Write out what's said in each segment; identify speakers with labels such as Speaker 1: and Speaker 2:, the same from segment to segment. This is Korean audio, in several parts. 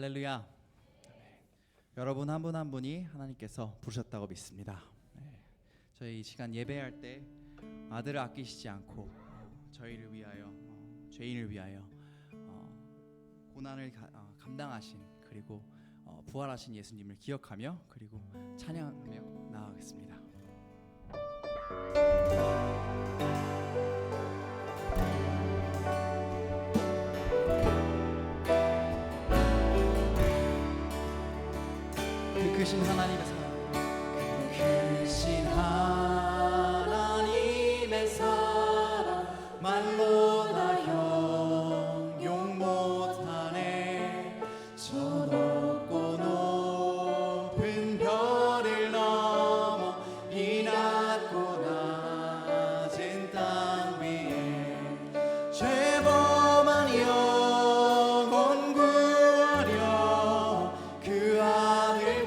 Speaker 1: 할렐루야. 여러분 한 분 한 분이 하나님께서 부르셨다고 믿습니다. 저희 이 시간 예배할 때 아들을 아끼시지 않고 저희를 위하여 죄인을 위하여 고난을 감당하신 그리고 부활하신 예수님을 기억하며 그리고 찬양하며 나아가겠습니다. 크신 하나님의 사랑, 크신 하나님의 사랑 말로 다 형용 못하네. 저 높고 높은 별을 넘어 이 낮고 낮은 땅 위에 죄범한 영혼 구하려 그 아들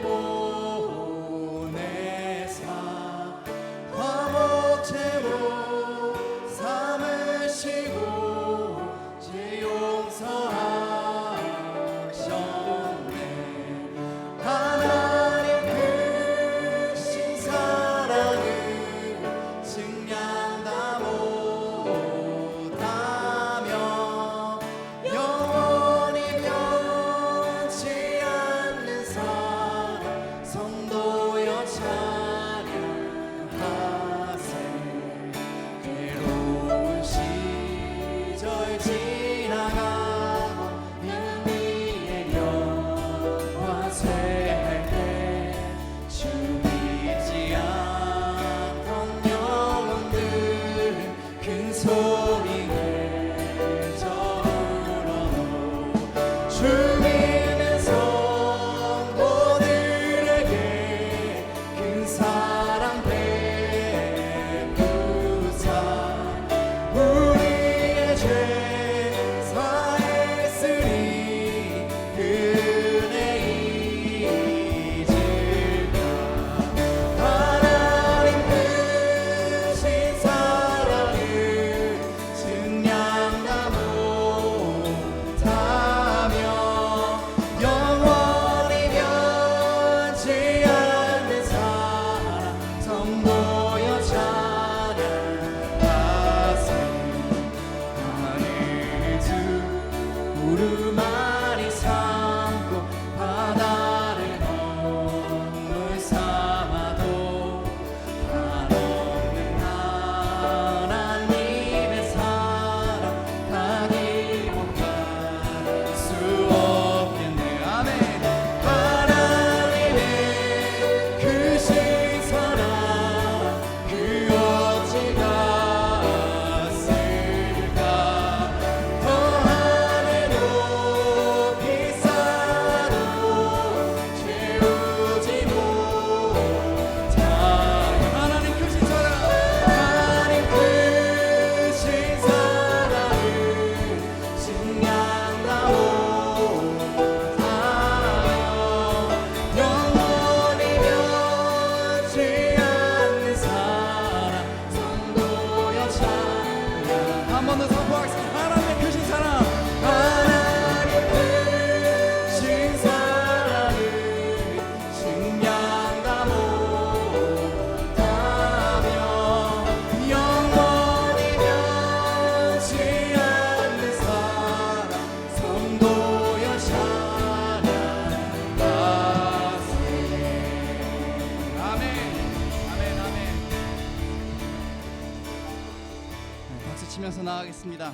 Speaker 1: 우르마리 삼고 바다를 먹물 삼아도 한없는 하나님의 사랑 다 기록할 수 없겠네. 아멘. 하나님의 크신 사랑 그 어찌가 치면서 나아가겠습니다.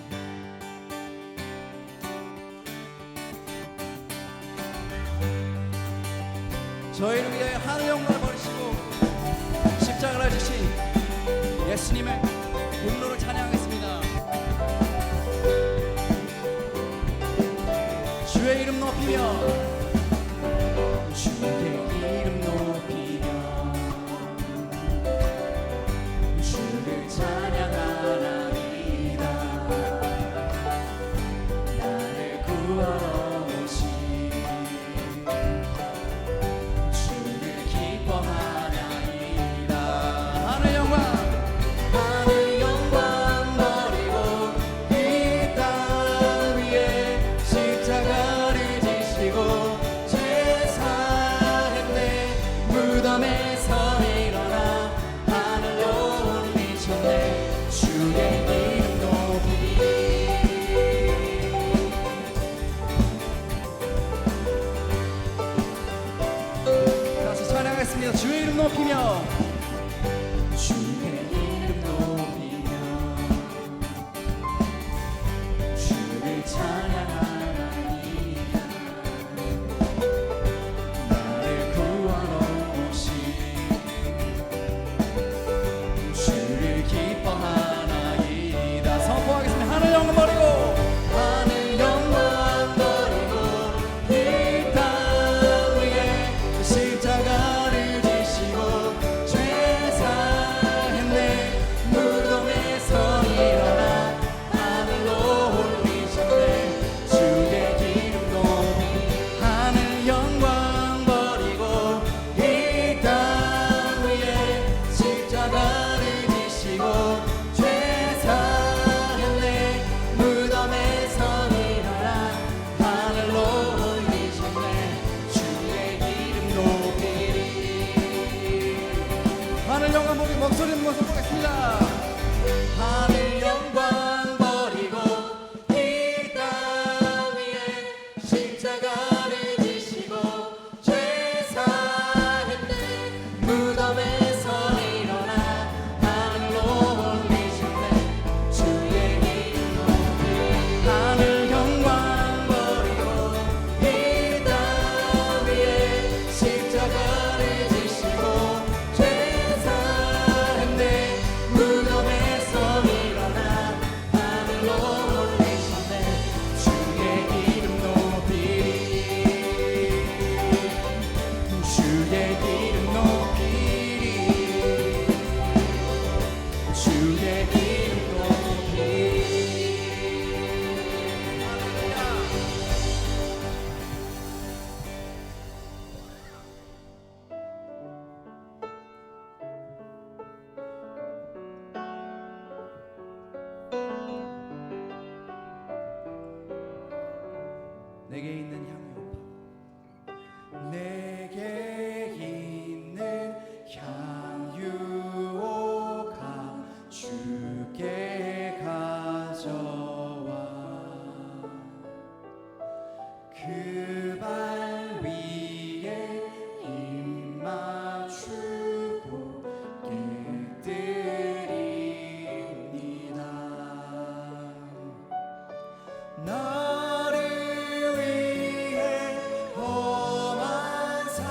Speaker 1: 저희를 위하여 하늘 영광을 버리시고 십자가를 지신 예수님의 공로를 찬양하겠습니다. 주의 이름 높이며 주의 이름 높이며 주를 찬양하라. 하늘 영광 높이며
Speaker 2: 주의 이름 높이며 주를 찬양하나이다. 나를 구원하신 주를 기뻐하나이다.
Speaker 1: 선포하겠습니다. 하늘 영광 버리고
Speaker 2: 하늘 영광 버리고 이 땅 위에 십자가를 지시고 죄 사했네. 무덤에서 일어나 하늘로 올리셨네. 주의 기름 높이 하늘 영광 버리고 이 땅 위에 십자가를 지시고 죄 사했네. 무덤에서 일어나 하늘로 올리셨네. 주의 기름 높이리.
Speaker 1: 하늘 영광 보기 목소리 모습 보겠습니다.
Speaker 2: 하늘 영광 버리고 이 땅 위에 십자가를 지시고 죄 사했네. 무덤에서 일어나 하늘로 올리셨네. 주의 기름 높이 하늘 영광 버리고 이 땅 위에 십자가를 지시고 죄 사했네. 무덤에서 일어나 하늘로 올리셨네. 주의 기름 높이리. 주의 기름 높이리. 주의 기름 높이리.
Speaker 1: 내게 있는 향유
Speaker 2: 내게 있는 향유가 주께 가져와 그 발 위에 입 맞추고 깨뜨립니다. 나를 위해 험한 삶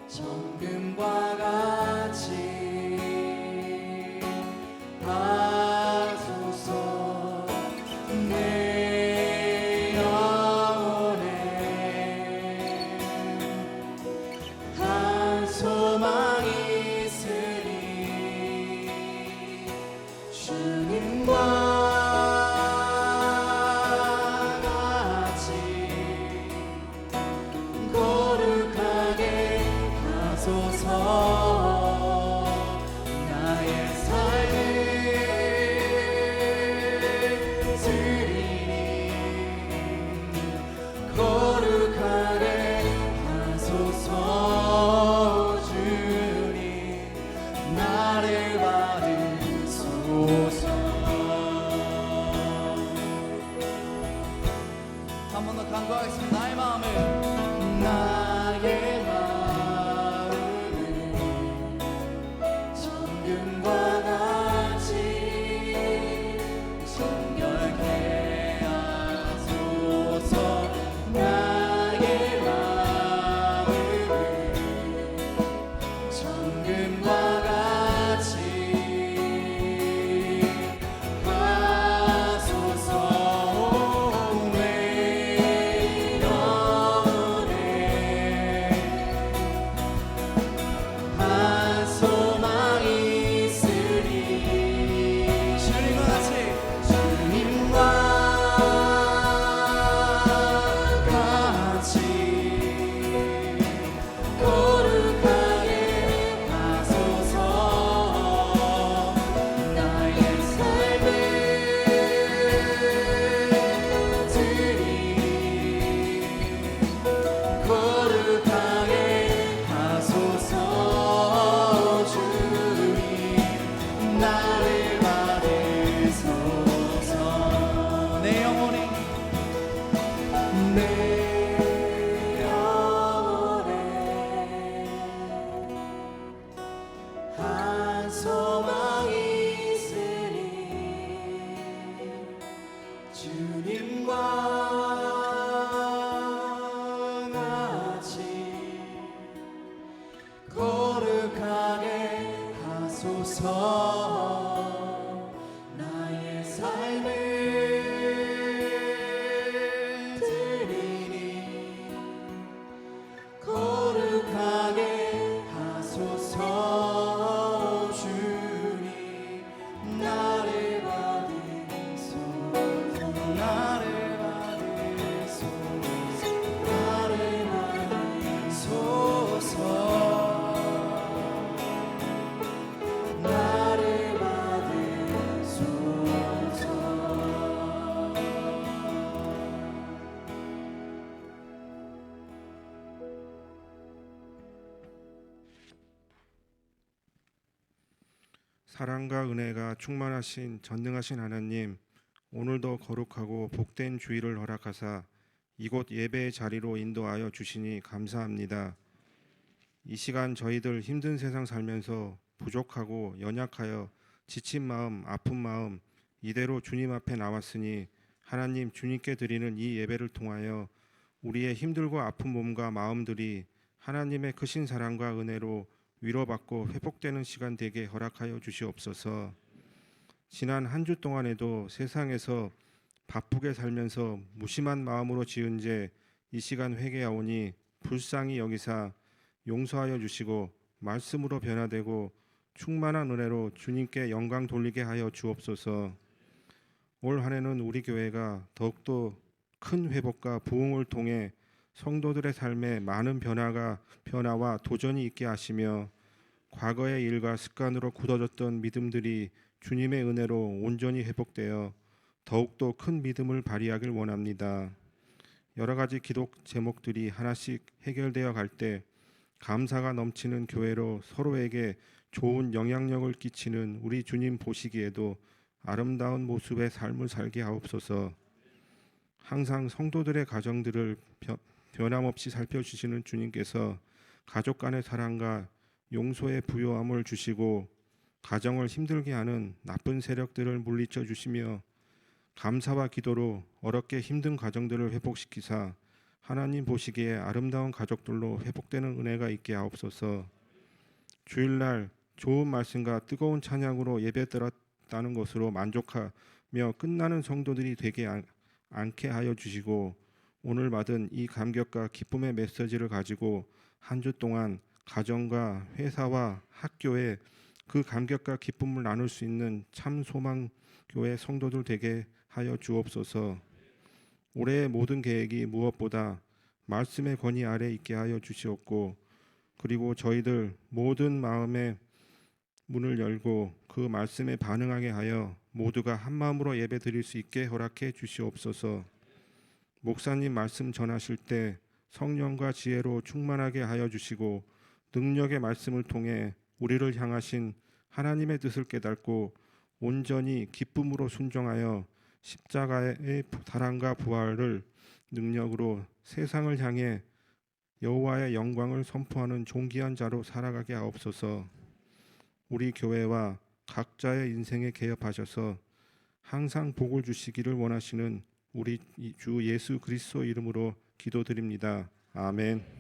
Speaker 2: 정금과 같이 하소서. 내 영혼에 한 소망이 있으니 주님과 거룩하게 하소서. 나의 삶을 드리니 거룩하게 하소서. 주님 나를 받으소서.
Speaker 1: 한 번 더 간구하겠습니다. 나의 마음을
Speaker 2: 나의 마음을 정금과 같이 정결케 하소서. 나의 마음을 정금과 같이 하소서. 내 영혼에 한 소망이 있으니
Speaker 1: 주님과 같이
Speaker 2: 주님과 같이 거룩하게 하소서. 나의 삶을 드리니 거룩하게 하소서. 주님 나를 받으소서.
Speaker 1: 내 영혼이
Speaker 2: 내 영혼에 한 소망이 있으니 주님과 같이 거룩하게 하소서. 나의 삶을 드리니 거룩하게 하소서. 주님 나를 받으소서. 나를 받으소서. 나를 받으소서. 나를 받으소서.
Speaker 3: 사랑과 은혜가 충만하신 전능하신 하나님, 오늘도 거룩하고 복된 주일을 허락하사 이곳 예배의 자리로 인도하여 주시니 감사합니다. 이 시간 저희들 힘든 세상 살면서 부족하고 연약하여 지친 마음, 아픈 마음 이대로 주님 앞에 나왔으니 하나님 주님께 드리는 이 예배를 통하여 우리의 힘들고 아픈 몸과 마음들이 하나님의 크신 사랑과 은혜로 위로받고 회복되는 시간 되게 허락하여 주시옵소서. 지난 한 주 동안에도 세상에서 바쁘게 살면서 무심한 마음으로 지은 죄 이 시간 회개하오니 불쌍히 여기사 용서하여 주시고 말씀으로 변화되고 충만한 은혜로 주님께 영광 돌리게 하여 주옵소서. 올 한 해는 우리 교회가 더욱더 큰 회복과 부흥을 통해 성도들의 삶에 많은 변화와 도전이 있게 하시며 과거의 일과 습관으로 굳어졌던 믿음들이 주님의 은혜로 온전히 회복되어 더욱더 큰 믿음을 발휘하길 원합니다. 여러 가지 기도 제목들이 하나씩 해결되어 갈 때 감사가 넘치는 교회로 서로에게 좋은 영향력을 끼치는 우리 주님 보시기에도 아름다운 모습의 삶을 살게 하옵소서. 항상 성도들의 가정들을 변함없이 살펴주시는 주님께서 가족 간의 사랑과 용서의 부요함을 주시고 가정을 힘들게 하는 나쁜 세력들을 물리쳐 주시며 감사와 기도로 어렵게 힘든 가정들을 회복시키사 하나님 보시기에 아름다운 가족들로 회복되는 은혜가 있게 하옵소서. 주일날 좋은 말씀과 뜨거운 찬양으로 예배드렸다는 것으로 만족하며 끝나는 성도들이 되지 않게 하여 주시고, 오늘 받은 이 감격과 기쁨의 메시지를 가지고 한 주 동안 가정과 회사와 학교에 그 감격과 기쁨을 나눌 수 있는 참 소망교회 성도들 되게 하여 주옵소서. 올해의 모든 계획이 무엇보다 말씀의 권위 아래 있게 하여 주시옵고, 그리고 저희들 모든 마음의 문을 열고 그 말씀에 반응하게 하여 모두가 한 마음으로 예배 드릴 수 있게 허락해 주시옵소서. 목사님 말씀 전하실 때 성령과 지혜로 충만하게 하여 주시고, 능력의 말씀을 통해 우리를 향하신 하나님의 뜻을 깨닫고 온전히 기쁨으로 순종하여 십자가의 사랑과 부활을 능력으로 세상을 향해 여호와의 영광을 선포하는 존귀한 자로 살아가게 하옵소서. 우리 교회와 각자의 인생에 개입하셔서 항상 복을 주시기를 원하시는 우리 주 예수 그리스도 이름으로 기도드립니다. 아멘.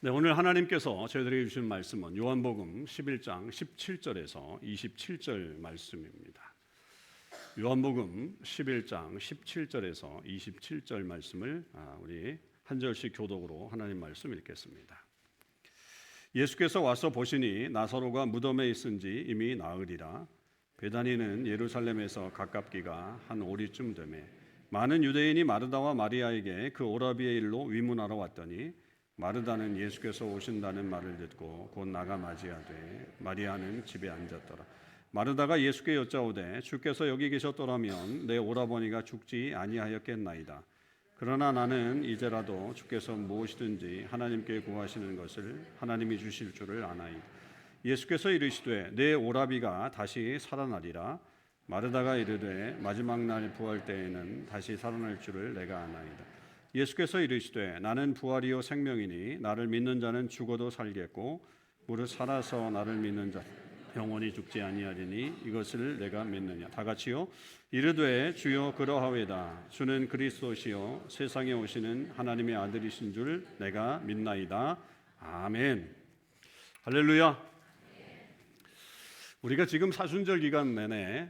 Speaker 4: 네, 오늘 하나님께서 저희들에게 주신 말씀은 요한복음 11장 17절에서 27절 말씀입니다. 요한복음 11장 17절에서 27절 말씀을 우리 한 절씩 교독으로 하나님 말씀 읽겠습니다. 예수께서 와서 보시니 나사로가 무덤에 있은지 이미 나으리라. 베다니는 예루살렘에서 가깝기가 한 오리쯤 되매 많은 유대인이 마르다와 마리아에게 그 오라비의 일로 위문하러 왔더니 마르다는 예수께서 오신다는 말을 듣고 곧 나가 맞이하되 마리아는 집에 앉았더라. 마르다가 예수께 여짜오되 주께서 여기 계셨더라면 내 오라버니가 죽지 아니하였겠나이다. 그러나 나는 이제라도 주께서 무엇이든지 하나님께 구하시는 것을 하나님이 주실 줄을 아나이다. 예수께서 이르시되 내 오라비가 다시 살아나리라. 마르다가 이르되 마지막 날 부활 때에는 다시 살아날 줄을 내가 아나이다. 예수께서 이르시되 나는 부활이요 생명이니 나를 믿는 자는 죽어도 살겠고 무릇 살아서 나를 믿는 자 영원히 죽지 아니하리니 이것을 내가 믿느냐. 다 같이요. 이르되 주여 그러하외다. 주는 그리스도시요 세상에 오시는 하나님의 아들이신 줄 내가 믿나이다. 아멘. 할렐루야. 우리가 지금 사순절 기간 내내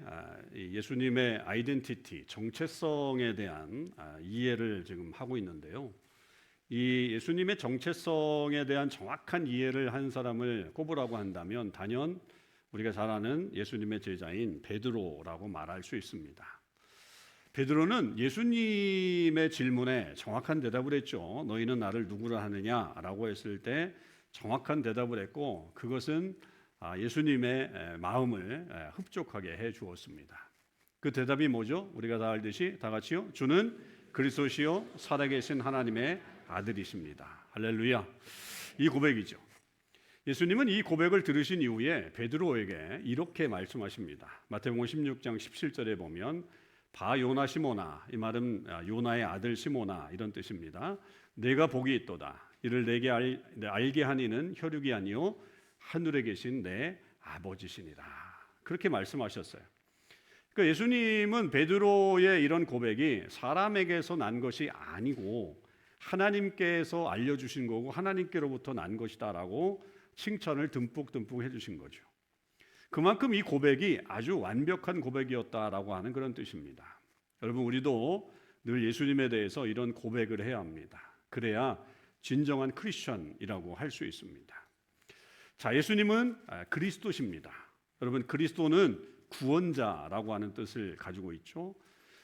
Speaker 4: 예수님의 아이덴티티, 정체성에 대한 이해를 지금 하고 있는데요. 이 예수님의 정체성에 대한 정확한 이해를 한 사람을 꼽으라고 한다면 단연 우리가 잘 아는 예수님의 제자인 베드로라고 말할 수 있습니다. 베드로는 예수님의 질문에 정확한 대답을 했죠. 너희는 나를 누구라 하느냐라고 했을 때 정확한 대답을 했고 그것은 예수님의 마음을 흡족하게 해 주었습니다. 그 대답이 뭐죠? 우리가 다 알듯이 다 같이요. 주는 그리스도시요 살아계신 하나님의 아들이십니다. 할렐루야. 이 고백이죠. 예수님은 이 고백을 들으신 이후에 베드로에게 이렇게 말씀하십니다. 마태복음 16장 17절에 보면 바 요나 시모나, 이 말은 요나의 아들 시모나 이런 뜻입니다. 내가 복이 있도다. 이를 내게 알게 하니는 혈육이 아니요 하늘에 계신 내 아버지시니라. 그렇게 말씀하셨어요. 그러니까 예수님은 베드로의 이런 고백이 사람에게서 난 것이 아니고 하나님께서 알려주신 거고 하나님께로부터 난 것이다라고 칭찬을 듬뿍 해주신 거죠. 그만큼 이 고백이 아주 완벽한 고백이었다라고 하는 그런 뜻입니다. 여러분 우리도 늘 예수님에 대해서 이런 고백을 해야 합니다. 그래야 진정한 크리스천이라고 할 수 있습니다. 자, 예수님은 그리스도십니다. 여러분 그리스도는 구원자라고 하는 뜻을 가지고 있죠.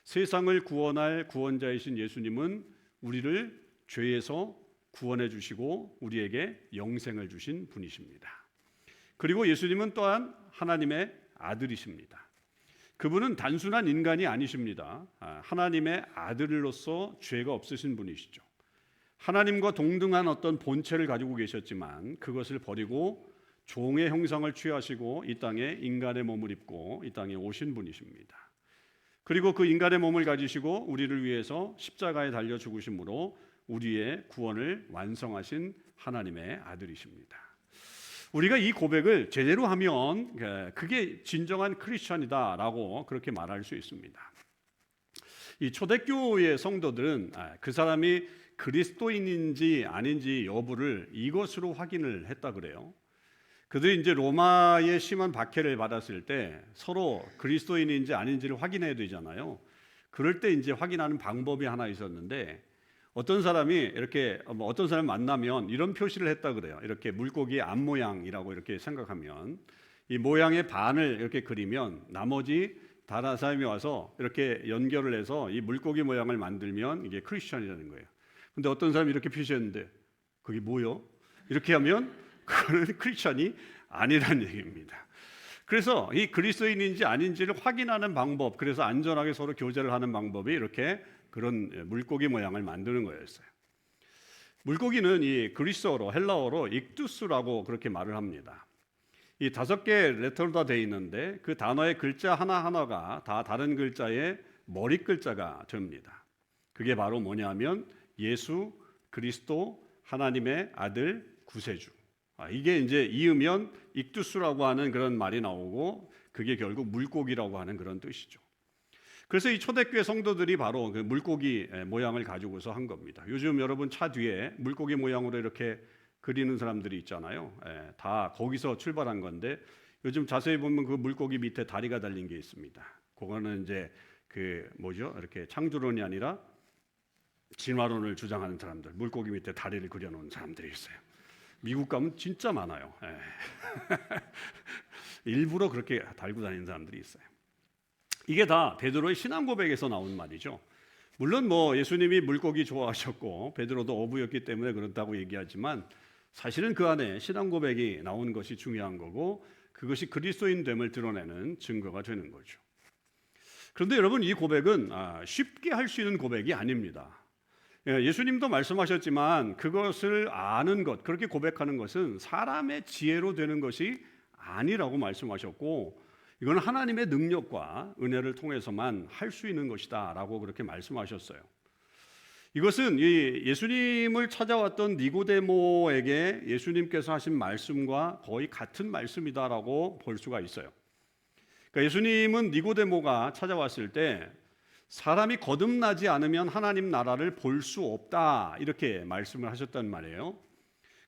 Speaker 4: 세상을 구원할 구원자이신 예수님은 우리를 죄에서 구원해 주시고 우리에게 영생을 주신 분이십니다. 그리고 예수님은 또한 하나님의 아들이십니다. 그분은 단순한 인간이 아니십니다. 하나님의 아들로서 죄가 없으신 분이시죠. 하나님과 동등한 어떤 본체를 가지고 계셨지만 그것을 버리고 종의 형상을 취하시고 이 땅에 인간의 몸을 입고 이 땅에 오신 분이십니다. 그리고 그 인간의 몸을 가지시고 우리를 위해서 십자가에 달려 죽으심으로 우리의 구원을 완성하신 하나님의 아들이십니다. 우리가 이 고백을 제대로 하면 그게 진정한 크리스천이다라고 그렇게 말할 수 있습니다. 이 초대교회의 성도들은 그 사람이 그리스도인인지 아닌지 여부를 이것으로 확인을 했다 그래요. 그들이 이제 로마의 심한 박해를 받았을 때 서로 그리스도인인지 아닌지를 확인해야 되잖아요. 그럴 때 이제 확인하는 방법이 하나 있었는데 어떤 사람이 이렇게 어떤 사람 만나면 이런 표시를 했다 그래요. 이렇게 물고기의 앞 모양이라고 이렇게 생각하면 이 모양의 반을 이렇게 그리면 나머지 다른 사람이 와서 이렇게 연결을 해서 이 물고기 모양을 만들면 이게 크리스천이라는 거예요. 근데 어떤 사람이 이렇게 표시했는데 그게 뭐요? 이렇게 하면 그거는 크리스천이 아니라는 얘기입니다. 그래서 이 그리스도인인지 아닌지를 확인하는 방법, 그래서 안전하게 서로 교제를 하는 방법이 이렇게 그런 물고기 모양을 만드는 거였어요. 물고기는 이 그리스어로 헬라어로 익두스라고 그렇게 말을 합니다. 이 5개의 레터로 다 돼 있는데 그 단어의 글자 하나하나가 다 다른 글자의 머리 글자가 됩니다. 그게 바로 뭐냐면 예수 그리스도 하나님의 아들 구세주. 이게 이제 이으면 익두스라고 하는 그런 말이 나오고 그게 결국 물고기라고 하는 그런 뜻이죠. 그래서 이 초대교회 성도들이 바로 그 물고기 모양을 가지고서 한 겁니다. 요즘 여러분 차 뒤에 물고기 모양으로 이렇게 그리는 사람들이 있잖아요. 다 거기서 출발한 건데 요즘 자세히 보면 그 물고기 밑에 다리가 달린 게 있습니다. 그거는 이제 그 뭐죠? 이렇게 창조론이 아니라 진화론을 주장하는 사람들, 물고기 밑에 다리를 그려놓은 사람들이 있어요. 미국 가면 진짜 많아요. 일부러 그렇게 달고 다니는 사람들이 있어요. 이게 다 베드로의 신앙 고백에서 나온 말이죠. 물론 뭐 예수님이 물고기 좋아하셨고 베드로도 어부였기 때문에 그렇다고 얘기하지만 사실은 그 안에 신앙 고백이 나온 것이 중요한 거고 그것이 그리스도인됨을 드러내는 증거가 되는 거죠. 그런데 여러분 이 고백은 쉽게 할 수 있는 고백이 아닙니다. 예수님도 말씀하셨지만 그것을 아는 것, 그렇게 고백하는 것은 사람의 지혜로 되는 것이 아니라고 말씀하셨고 이건 하나님의 능력과 은혜를 통해서만 할 수 있는 것이다 라고 그렇게 말씀하셨어요. 이것은 이 예수님을 찾아왔던 니고데모에게 예수님께서 하신 말씀과 거의 같은 말씀이다라고 볼 수가 있어요. 그러니까 예수님은 니고데모가 찾아왔을 때 사람이 거듭나지 않으면 하나님 나라를 볼 수 없다 이렇게 말씀을 하셨단 말이에요.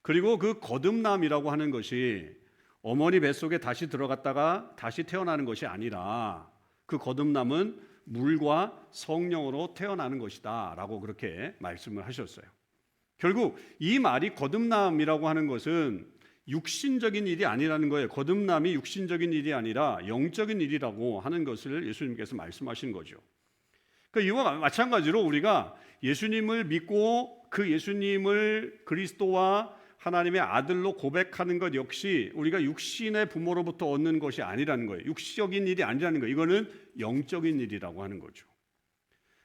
Speaker 4: 그리고 그 거듭남이라고 하는 것이 어머니 뱃속에 다시 들어갔다가 다시 태어나는 것이 아니라 그 거듭남은 물과 성령으로 태어나는 것이다 라고 그렇게 말씀을 하셨어요. 결국 이 말이 거듭남이라고 하는 것은 육신적인 일이 아니라는 거예요. 거듭남이 육신적인 일이 아니라 영적인 일이라고 하는 것을 예수님께서 말씀하신 거죠. 그러니까 이와 마찬가지로 우리가 예수님을 믿고 그 예수님을 그리스도와 하나님의 아들로 고백하는 것 역시 우리가 육신의 부모로부터 얻는 것이 아니라는 거예요. 육적인 일이 아니라는 거예요. 이거는 영적인 일이라고 하는 거죠.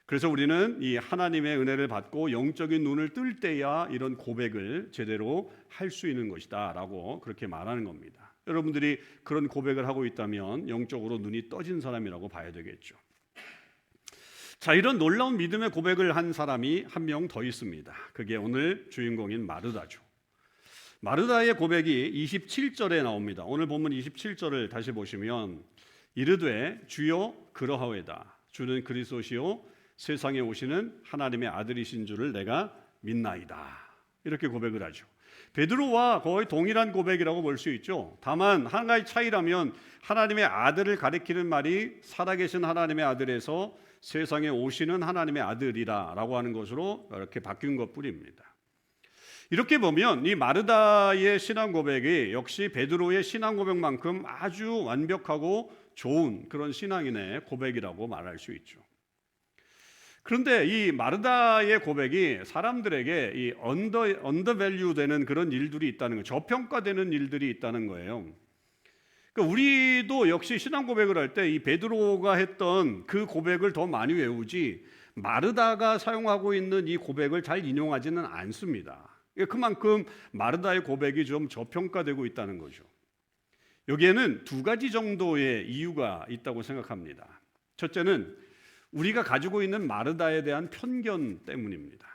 Speaker 4: 그래서 우리는 이 하나님의 은혜를 받고 영적인 눈을 뜰 때야 이런 고백을 제대로 할 수 있는 것이다 라고 그렇게 말하는 겁니다. 여러분들이 그런 고백을 하고 있다면 영적으로 눈이 떠진 사람이라고 봐야 되겠죠. 자, 이런 놀라운 믿음의 고백을 한 사람이 한 명 더 있습니다. 그게 오늘 주인공인 마르다죠. 마르다의 고백이 27절에 나옵니다. 오늘 본문 27절을 다시 보시면 이르되 주여 그러하오이다. 주는 그리스도시요 세상에 오시는 하나님의 아들이신 줄을 내가 믿나이다. 이렇게 고백을 하죠. 베드로와 거의 동일한 고백이라고 볼 수 있죠. 다만 한 가지 차이라면 하나님의 아들을 가리키는 말이 살아계신 하나님의 아들에서 세상에 오시는 하나님의 아들이라고 하는 것으로 이렇게 바뀐 것뿐입니다. 이렇게 보면 이 마르다의 신앙 고백이 역시 베드로의 신앙 고백만큼 아주 완벽하고 좋은 그런 신앙인의 고백이라고 말할 수 있죠. 그런데 이 마르다의 고백이 사람들에게 이 언더밸류 되는 그런 일들이 있다는 거예요. 저평가되는 일들이 있다는 거예요. 그러니까 우리도 역시 신앙 고백을 할 때 이 베드로가 했던 그 고백을 더 많이 외우지 마르다가 사용하고 있는 이 고백을 잘 인용하지는 않습니다. 그만큼 마르다의 고백이 좀 저평가되고 있다는 거죠. 여기에는 두 가지 정도의 이유가 있다고 생각합니다. 첫째는 우리가 가지고 있는 마르다에 대한 편견 때문입니다.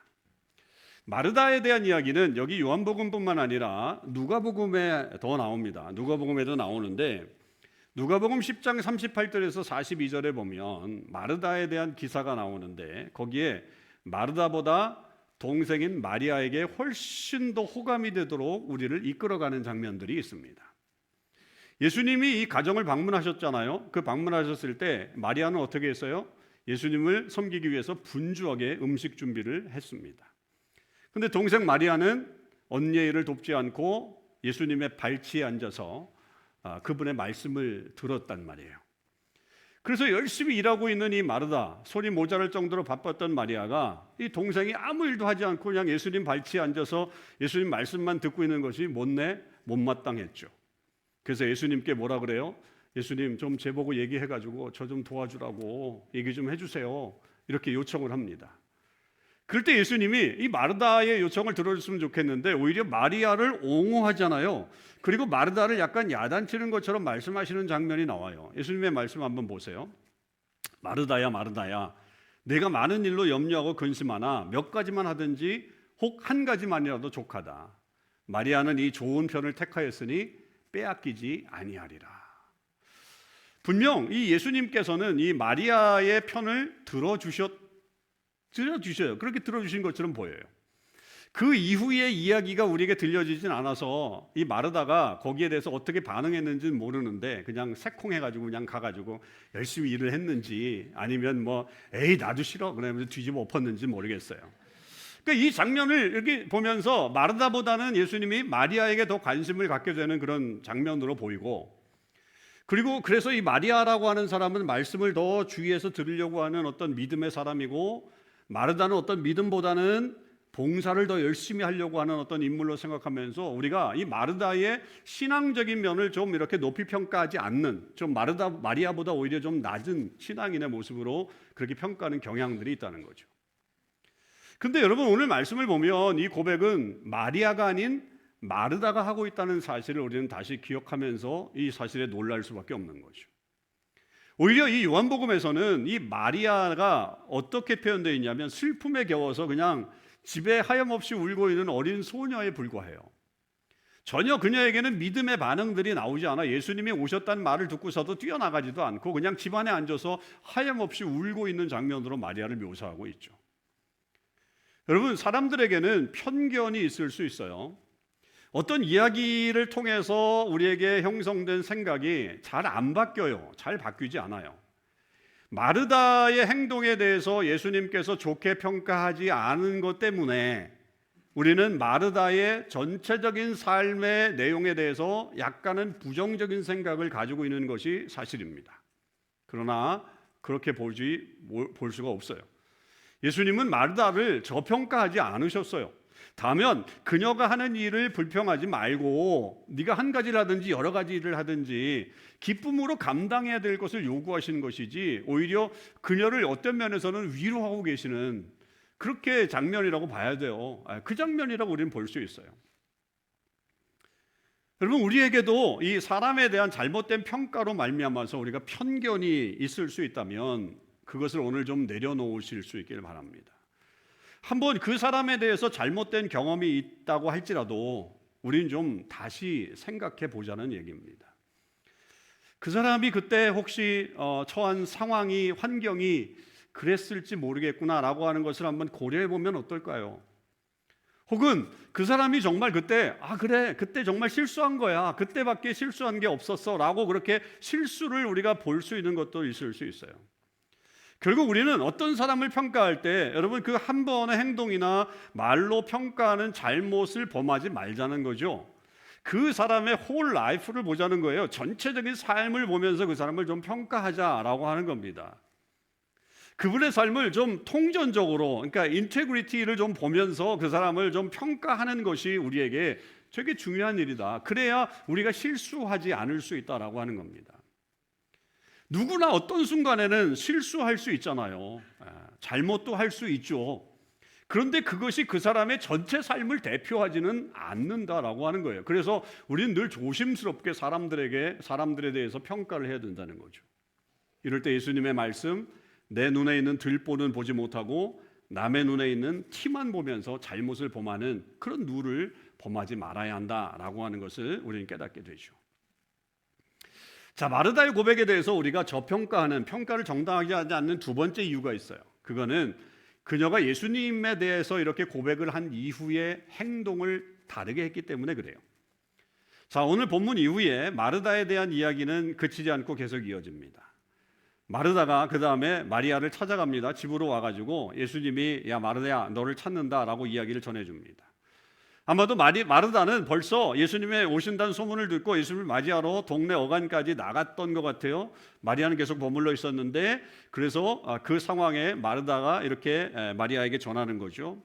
Speaker 4: 마르다에 대한 이야기는 여기 요한복음뿐만 아니라 누가복음에 더 나옵니다. 누가복음에도 나오는데 누가복음 10장 38절에서 42절에 보면 마르다에 대한 기사가 나오는데 거기에 마르다보다 동생인 마리아에게 훨씬 더 호감이 되도록 우리를 이끌어가는 장면들이 있습니다. 예수님이 이 가정을 방문하셨잖아요. 그 방문하셨을 때 마리아는 어떻게 했어요? 예수님을 섬기기 위해서 분주하게 음식 준비를 했습니다. 근데 동생 마리아는 언니의 일을 돕지 않고 예수님의 발치에 앉아서 그분의 말씀을 들었단 말이에요. 그래서 열심히 일하고 있는 이 마르다, 손이 모자랄 정도로 바빴던 마리아가 이 동생이 아무 일도 하지 않고 그냥 예수님 발치에 앉아서 예수님 말씀만 듣고 있는 것이 못마땅했죠. 그래서 예수님께 뭐라 그래요? 예수님 좀 제보고 얘기해가지고 저 좀 도와주라고 얘기 좀 해주세요. 이렇게 요청을 합니다. 그럴 때 예수님이 이 마르다의 요청을 들어줬으면 좋겠는데 오히려 마리아를 옹호하잖아요. 그리고 마르다를 약간 야단치는 것처럼 말씀하시는 장면이 나와요. 예수님의 말씀 한번 보세요. 마르다야 마르다야 내가 많은 일로 염려하고 근심하나 몇 가지만 하든지 혹 한 가지만이라도 족하다. 마리아는 이 좋은 편을 택하였으니 빼앗기지 아니하리라. 분명 이 예수님께서는 이 마리아의 편을 들어주셔요. 그렇게 들어주신 것처럼 보여요. 그 이후의 이야기가 우리에게 들려지진 않아서 이 마르다가 거기에 대해서 어떻게 반응했는지는 모르는데 그냥 새콩해가지고 그냥 가가지고 열심히 일을 했는지 아니면 뭐 에이 나도 싫어 그러면서 뒤집어 엎었는지 모르겠어요. 그러니까 이 장면을 이렇게 보면서 마르다보다는 예수님이 마리아에게 더 관심을 갖게 되는 그런 장면으로 보이고, 그리고 그래서 이 마리아라고 하는 사람은 말씀을 더 주의해서 들으려고 하는 어떤 믿음의 사람이고, 마르다는 어떤 믿음보다는 봉사를 더 열심히 하려고 하는 어떤 인물로 생각하면서 우리가 이 마르다의 신앙적인 면을 좀 이렇게 높이 평가하지 않는, 좀 마리아보다 오히려 좀 낮은 신앙인의 모습으로 그렇게 평가하는 경향들이 있다는 거죠. 근데 여러분, 오늘 말씀을 보면 이 고백은 마리아가 아닌 마르다가 하고 있다는 사실을 우리는 다시 기억하면서 이 사실에 놀랄 수밖에 없는 거죠. 오히려 이 요한복음에서는 이 마리아가 어떻게 표현되어 있냐면 슬픔에 겨워서 그냥 집에 하염없이 울고 있는 어린 소녀에 불과해요. 전혀 그녀에게는 믿음의 반응들이 나오지 않아 예수님이 오셨다는 말을 듣고서도 뛰어나가지도 않고 그냥 집안에 앉아서 하염없이 울고 있는 장면으로 마리아를 묘사하고 있죠. 여러분, 사람들에게는 편견이 있을 수 있어요. 어떤 이야기를 통해서 우리에게 형성된 생각이 잘 안 바뀌어요. 잘 바뀌지 않아요. 마르다의 행동에 대해서 예수님께서 좋게 평가하지 않은 것 때문에 우리는 마르다의 전체적인 삶의 내용에 대해서 약간은 부정적인 생각을 가지고 있는 것이 사실입니다. 그러나 그렇게 볼 수가 없어요. 예수님은 마르다를 저평가하지 않으셨어요. 다만 그녀가 하는 일을 불평하지 말고 네가 한 가지를 하든지 여러 가지 일을 하든지 기쁨으로 감당해야 될 것을 요구하시는 것이지, 오히려 그녀를 어떤 면에서는 위로하고 계시는 그렇게 장면이라고 봐야 돼요. 그 장면이라고 우리는 볼 수 있어요. 여러분, 우리에게도 이 사람에 대한 잘못된 평가로 말미암아서 우리가 편견이 있을 수 있다면 그것을 오늘 좀 내려놓으실 수 있기를 바랍니다. 한번 그 사람에 대해서 잘못된 경험이 있다고 할지라도 우리는 좀 다시 생각해 보자는 얘기입니다. 그 사람이 그때 혹시 처한 상황이, 환경이 그랬을지 모르겠구나라고 하는 것을 한번 고려해 보면 어떨까요? 혹은 그 사람이 정말 그때 그래 그때 정말 실수한 거야, 그때밖에 실수한 게 없었어 라고 그렇게 실수를 우리가 볼 수 있는 것도 있을 수 있어요. 결국 우리는 어떤 사람을 평가할 때 여러분, 그 한 번의 행동이나 말로 평가하는 잘못을 범하지 말자는 거죠. 그 사람의 홀 라이프를 보자는 거예요. 전체적인 삶을 보면서 그 사람을 좀 평가하자라고 하는 겁니다. 그분의 삶을 좀 통전적으로, 그러니까 인테그리티를 좀 보면서 그 사람을 좀 평가하는 것이 우리에게 되게 중요한 일이다. 그래야 우리가 실수하지 않을 수 있다라고 하는 겁니다. 누구나 어떤 순간에는 실수할 수 있잖아요. 잘못도 할 수 있죠. 그런데 그것이 그 사람의 전체 삶을 대표하지는 않는다라고 하는 거예요. 그래서 우리는 늘 조심스럽게 사람들에 대해서 평가를 해야 된다는 거죠. 이럴 때 예수님의 말씀, 내 눈에 있는 들보는 보지 못하고 남의 눈에 있는 티만 보면서 잘못을 범하는 그런 누를 범하지 말아야 한다라고 하는 것을 우리는 깨닫게 되죠. 자, 마르다의 고백에 대해서 우리가 저평가하는, 평가를 정당하게 하지 않는 두 번째 이유가 있어요. 그거는 그녀가 예수님에 대해서 이렇게 고백을 한 이후에 행동을 다르게 했기 때문에 그래요. 자, 오늘 본문 이후에 마르다에 대한 이야기는 그치지 않고 계속 이어집니다. 마르다가 그 다음에 마리아를 찾아갑니다. 집으로 와가지고 예수님이 야 마르다야 너를 찾는다라고 이야기를 전해줍니다. 아마도 마르다는 벌써 예수님의 오신다는 소문을 듣고 예수님을 맞이하러 동네 어간까지 나갔던 것 같아요. 마리아는 계속 머물러 있었는데, 그래서 그 상황에 마르다가 이렇게 마리아에게 전하는 거죠.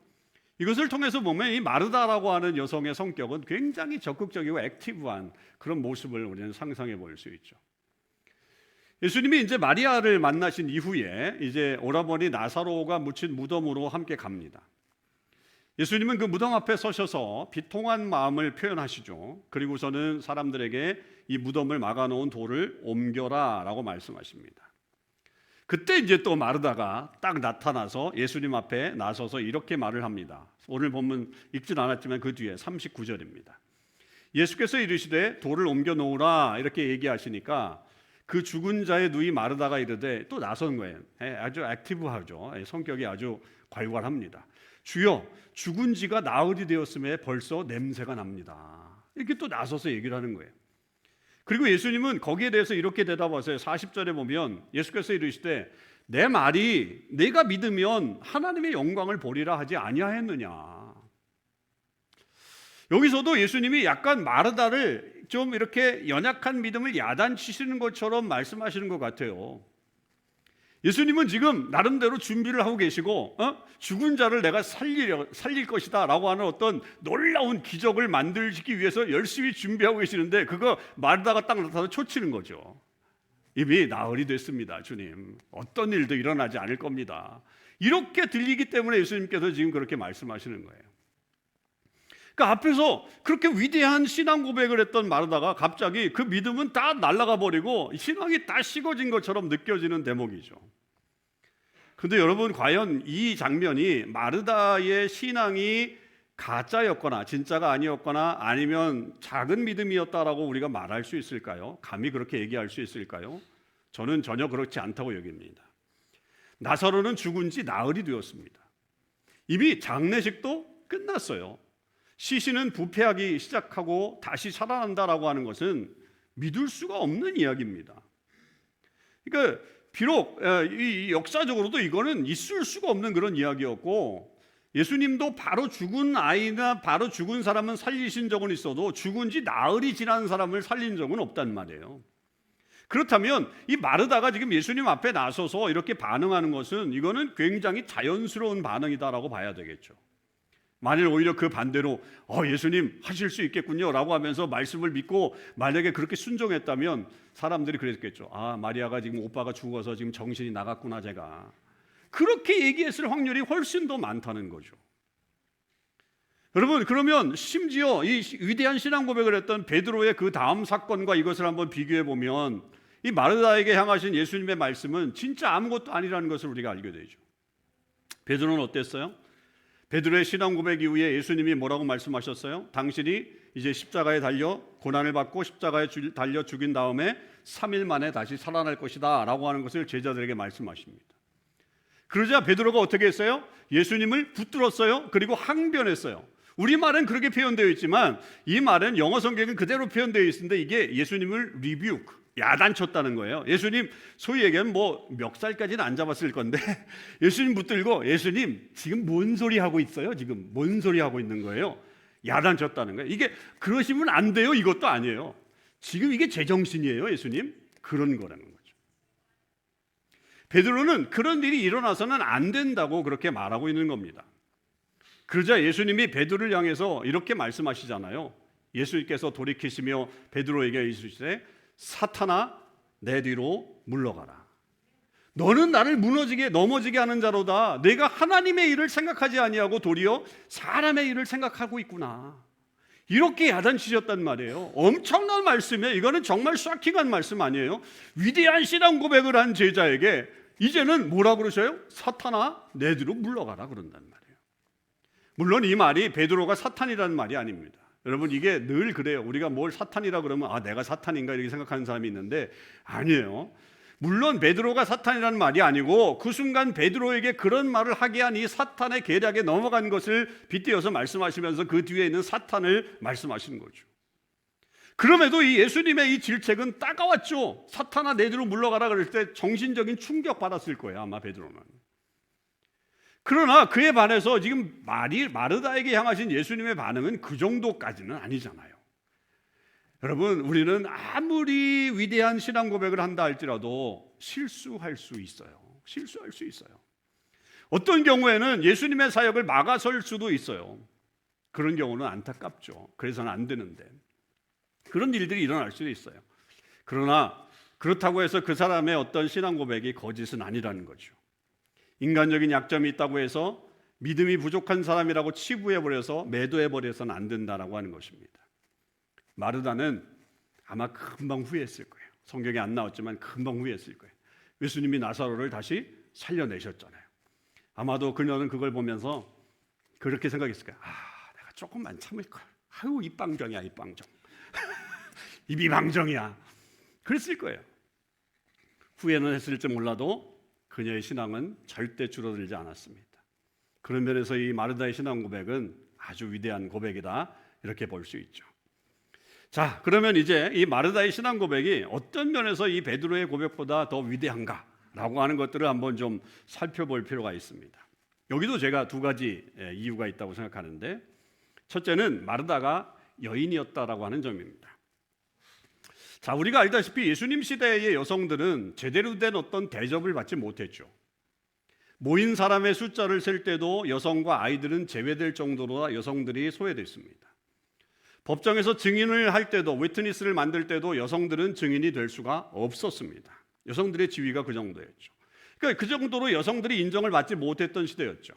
Speaker 4: 이것을 통해서 보면 이 마르다라고 하는 여성의 성격은 굉장히 적극적이고 액티브한 그런 모습을 우리는 상상해 볼 수 있죠. 예수님이 이제 마리아를 만나신 이후에 이제 오라버니 나사로가 묻힌 무덤으로 함께 갑니다. 예수님은 그 무덤 앞에 서셔서 비통한 마음을 표현하시죠. 그리고서는 사람들에게 이 무덤을 막아놓은 돌을 옮겨라 라고 말씀하십니다. 그때 이제 또 마르다가 딱 나타나서 예수님 앞에 나서서 이렇게 말을 합니다. 오늘 본문 읽진 않았지만 그 뒤에 39절입니다. 예수께서 이르시되 돌을 옮겨 놓으라 이렇게 얘기하시니까 그 죽은 자의 누이 마르다가 이르되 또 나선 거예요. 아주 액티브하죠. 성격이 아주 괄괄합니다. 주여, 죽은 지가 나흘이 되었음에 벌써 냄새가 납니다. 이렇게 또 나서서 얘기를 하는 거예요. 그리고 예수님은 거기에 대해서 이렇게 대답하세요. 40절에 보면 예수께서 이르시되 내 말이 내가 믿으면 하나님의 영광을 보리라 하지 아니하였느냐. 여기서도 예수님이 약간 마르다를 좀 이렇게 연약한 믿음을 야단치시는 것처럼 말씀하시는 것 같아요. 예수님은 지금 나름대로 준비를 하고 계시고 죽은 자를 내가 살릴 것이다 라고 하는 어떤 놀라운 기적을 만들기 위해서 열심히 준비하고 계시는데 그거 마르다가 딱 나타나서 초치는 거죠. 이미 나흘이 됐습니다. 주님, 어떤 일도 일어나지 않을 겁니다. 이렇게 들리기 때문에 예수님께서 지금 그렇게 말씀하시는 거예요. 그러니까 앞에서 그렇게 위대한 신앙 고백을 했던 마르다가 갑자기 그 믿음은 다 날아가 버리고 신앙이 다 식어진 것처럼 느껴지는 대목이죠. 그런데 여러분, 과연 이 장면이 마르다의 신앙이 가짜였거나 진짜가 아니었거나 아니면 작은 믿음이었다라고 우리가 말할 수 있을까요? 감히 그렇게 얘기할 수 있을까요? 저는 전혀 그렇지 않다고 여깁니다. 나사로는 죽은 지 나흘이 되었습니다. 이미 장례식도 끝났어요. 시신은 부패하기 시작하고 다시 살아난다라고 하는 것은 믿을 수가 없는 이야기입니다. 그러니까 비록 이 역사적으로도 이거는 있을 수가 없는 그런 이야기였고, 예수님도 바로 죽은 아이나 바로 죽은 사람은 살리신 적은 있어도 죽은 지 나흘이 지난 사람을 살린 적은 없단 말이에요. 그렇다면 이 마르다가 지금 예수님 앞에 나서서 이렇게 반응하는 것은 이거는 굉장히 자연스러운 반응이다라고 봐야 되겠죠. 만일 오히려 그 반대로 예수님 하실 수 있겠군요 라고 하면서 말씀을 믿고 만약에 그렇게 순종했다면 사람들이 그랬겠죠. 마리아가 지금 오빠가 죽어서 지금 정신이 나갔구나 제가. 그렇게 얘기했을 확률이 훨씬 더 많다는 거죠. 여러분, 그러면 심지어 이 위대한 신앙 고백을 했던 베드로의 그 다음 사건과 이것을 한번 비교해 보면 이 마르다에게 향하신 예수님의 말씀은 진짜 아무것도 아니라는 것을 우리가 알게 되죠. 베드로는 어땠어요? 베드로의 신앙 고백 이후에 예수님이 뭐라고 말씀하셨어요? 당신이 이제 십자가에 달려 고난을 받고 십자가에 달려 죽인 다음에 3일 만에 다시 살아날 것이다 라고 하는 것을 제자들에게 말씀하십니다. 그러자 베드로가 어떻게 했어요? 예수님을 붙들었어요. 그리고 항변했어요. 우리말은 그렇게 표현되어 있지만 이 말은 영어 성경은 그대로 표현되어 있는데 이게 예수님을 야단쳤다는 거예요. 예수님, 소위 얘기하면 멱살까지는 안 잡았을 건데 예수님 붙들고 예수님 지금 뭔 소리 하고 있어요? 지금 뭔 소리 하고 있는 거예요? 야단쳤다는 거예요. 이게 그러시면 안 돼요 이것도 아니에요. 지금 이게 제정신이에요 예수님? 그런 거라는 거죠. 베드로는 그런 일이 일어나서는 안 된다고 그렇게 말하고 있는 겁니다. 그러자 예수님이 베드로를 향해서 이렇게 말씀하시잖아요. 예수님께서 돌이키시며 베드로에게 이르시되 사탄아 내 뒤로 물러가라. 너는 나를 넘어지게 하는 자로다. 내가 하나님의 일을 생각하지 아니하고 도리어 사람의 일을 생각하고 있구나. 이렇게 야단치셨단 말이에요. 엄청난 말씀이에요. 이거는 정말 샤킹한 말씀 아니에요? 위대한 신앙 고백을 한 제자에게 이제는 뭐라고 그러셔요? 사탄아 내 뒤로 물러가라 그런단 말이에요. 물론 이 말이 베드로가 사탄이라는 말이 아닙니다. 여러분, 이게 늘 그래요. 우리가 뭘 사탄이라 그러면 내가 사탄인가 이렇게 생각하는 사람이 있는데 아니에요. 물론 베드로가 사탄이라는 말이 아니고 그 순간 베드로에게 그런 말을 하게 한 이 사탄의 계략에 넘어간 것을 빗대어서 말씀하시면서 그 뒤에 있는 사탄을 말씀하시는 거죠. 그럼에도 이 예수님의 이 질책은 따가웠죠. 사탄아 내 뒤로 물러가라 그럴 때 정신적인 충격 받았을 거예요 아마 베드로는. 그러나 그에 반해서 지금 마르다에게 향하신 예수님의 반응은 그 정도까지는 아니잖아요. 여러분, 우리는 아무리 위대한 신앙 고백을 한다 할지라도 실수할 수 있어요. 실수할 수 있어요. 어떤 경우에는 예수님의 사역을 막아설 수도 있어요. 그런 경우는 안타깝죠. 그래서는 안 되는데 그런 일들이 일어날 수도 있어요. 그러나 그렇다고 해서 그 사람의 어떤 신앙 고백이 거짓은 아니라는 거죠. 인간적인 약점이 있다고 해서 믿음이 부족한 사람이라고 치부해버려서 매도해버려서는 안 된다라고 하는 것입니다. 마르다는 아마 금방 후회했을 거예요. 성경에 안 나왔지만 금방 후회했을 거예요. 예수님이 나사로를 다시 살려내셨잖아요. 아마도 그녀는 그걸 보면서 그렇게 생각했을 거예요. 내가 조금만 참을걸. 아유 입방정이야 입방정. 입이방정이야. 그랬을 거예요. 후회는 했을지 몰라도 그녀의 신앙은 절대 줄어들지 않았습니다. 그런 면에서 이 마르다의 신앙 고백은 아주 위대한 고백이다, 이렇게 볼 수 있죠. 자, 그러면 이제 이 마르다의 신앙 고백이 어떤 면에서 이 베드로의 고백보다 더 위대한가라고 하는 것들을 한번 좀 살펴볼 필요가 있습니다. 여기도 제가 두 가지 이유가 있다고 생각하는데, 첫째는 마르다가 여인이었다라고 하는 점입니다. 자, 우리가 알다시피 예수님 시대의 여성들은 제대로 된 어떤 대접을 받지 못했죠. 모인 사람의 숫자를 셀 때도 여성과 아이들은 제외될 정도로 여성들이 소외됐습니다. 법정에서 증인을 할 때도, 위트니스를 만들 때도 여성들은 증인이 될 수가 없었습니다. 여성들의 지위가 그 정도였죠. 그러니까 그 정도로 여성들이 인정을 받지 못했던 시대였죠.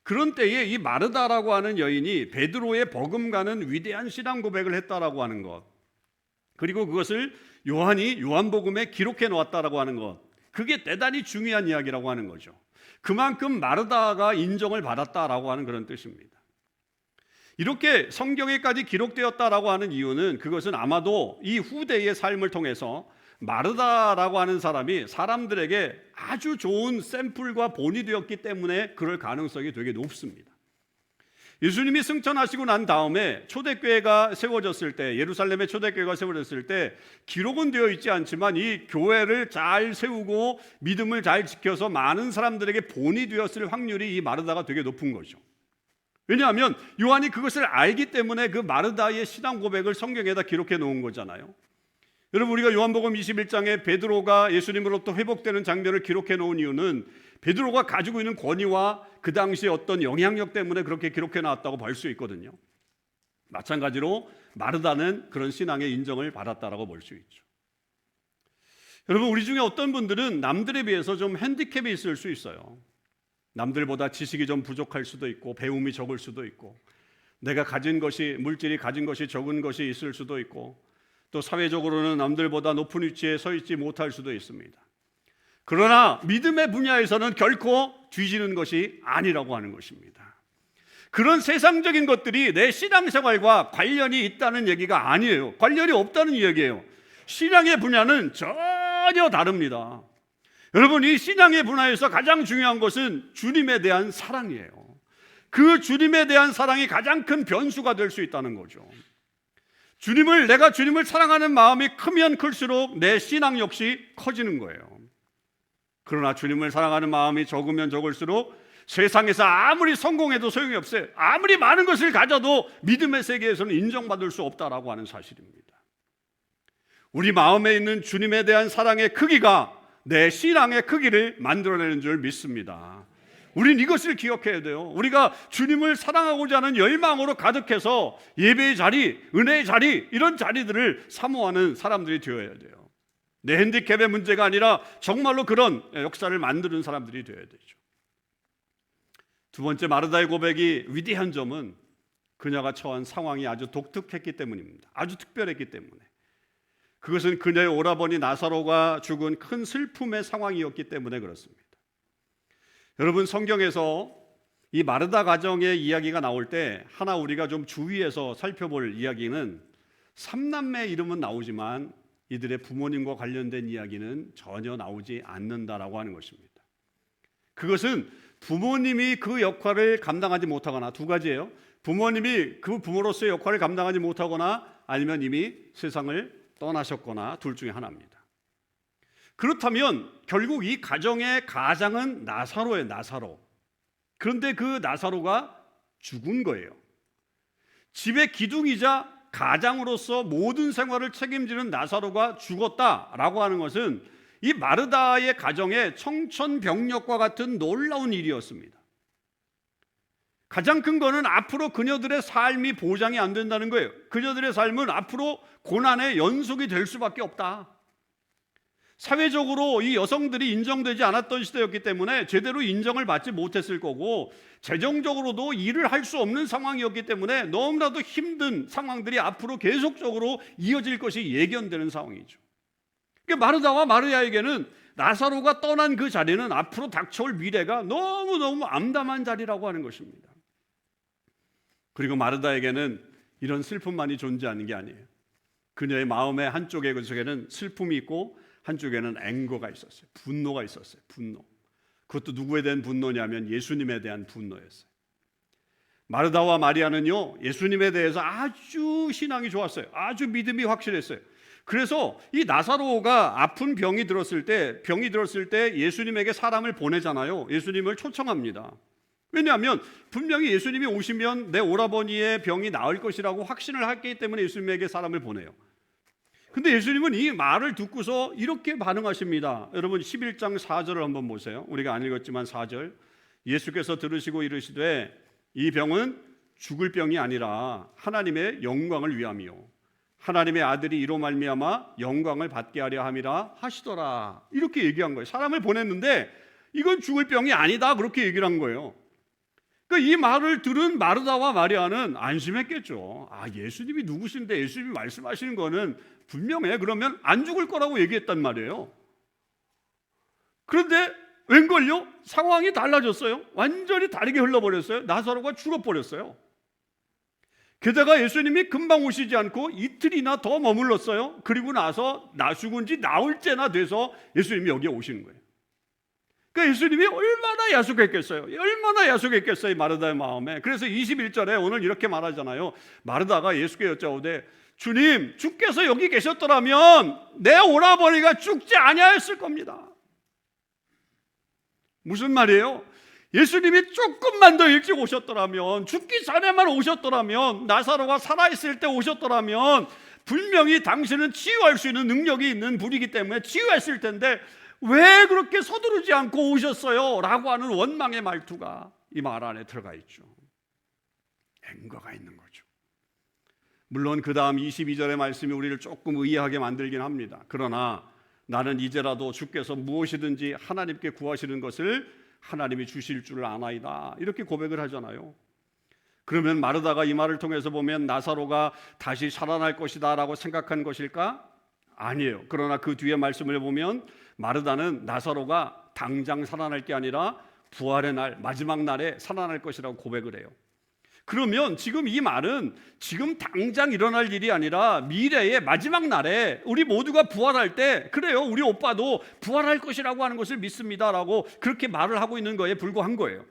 Speaker 4: 그런 때에 이 마르다라고 하는 여인이 베드로의 버금가는 위대한 신앙 고백을 했다라고 하는 것, 그리고 그것을 요한이 요한복음에 기록해 놓았다라고 하는 것, 그게 대단히 중요한 이야기라고 하는 거죠. 그만큼 마르다가 인정을 받았다라고 하는 그런 뜻입니다. 이렇게 성경에까지 기록되었다라고 하는 이유는, 그것은 아마도 이 후대의 삶을 통해서 마르다라고 하는 사람이 사람들에게 아주 좋은 샘플과 본이 되었기 때문에 그럴 가능성이 되게 높습니다. 예수님이 승천하시고 난 다음에 초대교회가 세워졌을 때, 예루살렘의 초대교회가 세워졌을 때 기록은 되어 있지 않지만 이 교회를 잘 세우고 믿음을 잘 지켜서 많은 사람들에게 본이 되었을 확률이 이 마르다가 되게 높은 거죠. 왜냐하면 요한이 그것을 알기 때문에 그 마르다의 신앙 고백을 성경에다 기록해 놓은 거잖아요. 여러분, 우리가 요한복음 21장에 베드로가 예수님으로부터 회복되는 장면을 기록해 놓은 이유는 베드로가 가지고 있는 권위와 그 당시의 어떤 영향력 때문에 그렇게 기록해 놨다고 볼 수 있거든요. 마찬가지로 마르다는 그런 신앙의 인정을 받았다라고 볼 수 있죠. 여러분, 우리 중에 어떤 분들은 남들에 비해서 좀 핸디캡이 있을 수 있어요. 남들보다 지식이 좀 부족할 수도 있고 배움이 적을 수도 있고, 내가 가진 것이, 물질이 가진 것이 적은 것이 있을 수도 있고, 또 사회적으로는 남들보다 높은 위치에 서 있지 못할 수도 있습니다. 그러나 믿음의 분야에서는 결코 뒤지는 것이 아니라고 하는 것입니다. 그런 세상적인 것들이 내 신앙생활과 관련이 있다는 얘기가 아니에요. 관련이 없다는 이야기예요. 신앙의 분야는 전혀 다릅니다. 여러분, 이 신앙의 분야에서 가장 중요한 것은 주님에 대한 사랑이에요. 그 주님에 대한 사랑이 가장 큰 변수가 될 수 있다는 거죠. 내가 주님을 사랑하는 마음이 크면 클수록 내 신앙 역시 커지는 거예요. 그러나 주님을 사랑하는 마음이 적으면 적을수록 세상에서 아무리 성공해도 소용이 없어요. 아무리 많은 것을 가져도 믿음의 세계에서는 인정받을 수 없다라고 하는 사실입니다. 우리 마음에 있는 주님에 대한 사랑의 크기가 내 신앙의 크기를 만들어내는 줄 믿습니다. 우린 이것을 기억해야 돼요. 우리가 주님을 사랑하고자 하는 열망으로 가득해서 예배의 자리, 은혜의 자리, 이런 자리들을 사모하는 사람들이 되어야 돼요. 내 핸디캡의 문제가 아니라 정말로 그런 역사를 만드는 사람들이 되어야 되죠. 두 번째, 마르다의 고백이 위대한 점은 그녀가 처한 상황이 아주 독특했기 때문입니다. 아주 특별했기 때문에. 그것은 그녀의 오라버니 나사로가 죽은 큰 슬픔의 상황이었기 때문에 그렇습니다. 여러분, 성경에서 이 마르다 가정의 이야기가 나올 때 하나 우리가 좀 주의해서 살펴볼 이야기는, 삼남매 이름은 나오지만 이들의 부모님과 관련된 이야기는 전혀 나오지 않는다라고 하는 것입니다. 그것은 부모님이 그 역할을 감당하지 못하거나, 두 가지예요. 부모님이 그 부모로서의 역할을 감당하지 못하거나, 아니면 이미 세상을 떠나셨거나, 둘 중에 하나입니다. 그렇다면 결국 이 가정의 가장은 나사로예요. 나사로. 그런데 그 나사로가 죽은 거예요. 집의 기둥이자 가장으로서 모든 생활을 책임지는 나사로가 죽었다라고 하는 것은 이 마르다의 가정의 청천벽력과 같은 놀라운 일이었습니다. 가장 큰 거는 앞으로 그녀들의 삶이 보장이 안 된다는 거예요. 그녀들의 삶은 앞으로 고난의 연속이 될 수밖에 없다. 사회적으로 이 여성들이 인정되지 않았던 시대였기 때문에 제대로 인정을 받지 못했을 거고, 재정적으로도 일을 할 수 없는 상황이었기 때문에 너무나도 힘든 상황들이 앞으로 계속적으로 이어질 것이 예견되는 상황이죠. 그러니까 마르다와 마르야에게는 나사로가 떠난 그 자리는 앞으로 닥쳐올 미래가 너무너무 암담한 자리라고 하는 것입니다. 그리고 마르다에게는 이런 슬픔만이 존재하는 게 아니에요. 그녀의 마음의 한쪽에는 슬픔이 있고 한쪽에는 앵거가 있었어요. 분노가 있었어요. 분노. 그것도 누구에 대한 분노냐면 예수님에 대한 분노였어요. 마르다와 마리아는요, 예수님에 대해서 아주 신앙이 좋았어요. 아주 믿음이 확실했어요. 그래서 이 나사로가 아픈 병이 들었을 때 예수님에게 사람을 보내잖아요. 예수님을 초청합니다. 왜냐하면 분명히 예수님이 오시면 내 오라버니의 병이 나을 것이라고 확신을 했기 때문에 예수님에게 사람을 보내요. 근데 예수님은 이 말을 듣고서 이렇게 반응하십니다. 여러분 11장 4절을 한번 보세요. 우리가 안 읽었지만 4절. 예수께서 들으시고 이르시되 이 병은 죽을 병이 아니라 하나님의 영광을 위함이요 하나님의 아들이 이로 말미암아 영광을 받게 하려 함이라 하시더라. 이렇게 얘기한 거예요. 사람을 보냈는데 이건 죽을 병이 아니다, 그렇게 얘기를 한 거예요. 그러니까 이 말을 들은 마르다와 마리아는 안심했겠죠. 아, 예수님이 누구신데 예수님이 말씀하시는 거는 분명해. 그러면 안 죽을 거라고 얘기했단 말이에요. 그런데 웬걸요? 상황이 달라졌어요. 완전히 다르게 흘러버렸어요. 나사로가 죽어버렸어요. 게다가 예수님이 금방 오시지 않고 이틀이나 더 머물렀어요. 그리고 나서 죽은 지 나흘째나 돼서 예수님이 여기에 오시는 거예요. 그러니까 예수님이 얼마나 야속했겠어요, 마르다의 마음에. 그래서 21절에 오늘 이렇게 말하잖아요. 마르다가 예수께 여짜오되 주님, 주께서 여기 계셨더라면 내 오라버니가 죽지 아니하였을 겁니다. 무슨 말이에요? 예수님이 조금만 더 일찍 오셨더라면, 죽기 전에만 오셨더라면, 나사로가 살아있을 때 오셨더라면 분명히 당신은 치유할 수 있는 능력이 있는 분이기 때문에 치유했을 텐데 왜 그렇게 서두르지 않고 오셨어요? 라고 하는 원망의 말투가 이 말 안에 들어가 있죠. 앵거가 있는 거죠. 물론 그 다음 22절의 말씀이 우리를 조금 의아하게 만들긴 합니다. 그러나 나는 이제라도 주께서 무엇이든지 하나님께 구하시는 것을 하나님이 주실 줄 아나이다, 이렇게 고백을 하잖아요. 그러면 마르다가 이 말을 통해서 보면 나사로가 다시 살아날 것이다 라고 생각한 것일까? 아니에요. 그러나 그 뒤에 말씀을 보면 마르다는 나사로가 당장 살아날 게 아니라 부활의 날, 마지막 날에 살아날 것이라고 고백을 해요. 그러면 지금 이 말은 지금 당장 일어날 일이 아니라 미래의 마지막 날에 우리 모두가 부활할 때, 그래요, 우리 오빠도 부활할 것이라고 하는 것을 믿습니다라고 그렇게 말을 하고 있는 거에 불과한 거예요.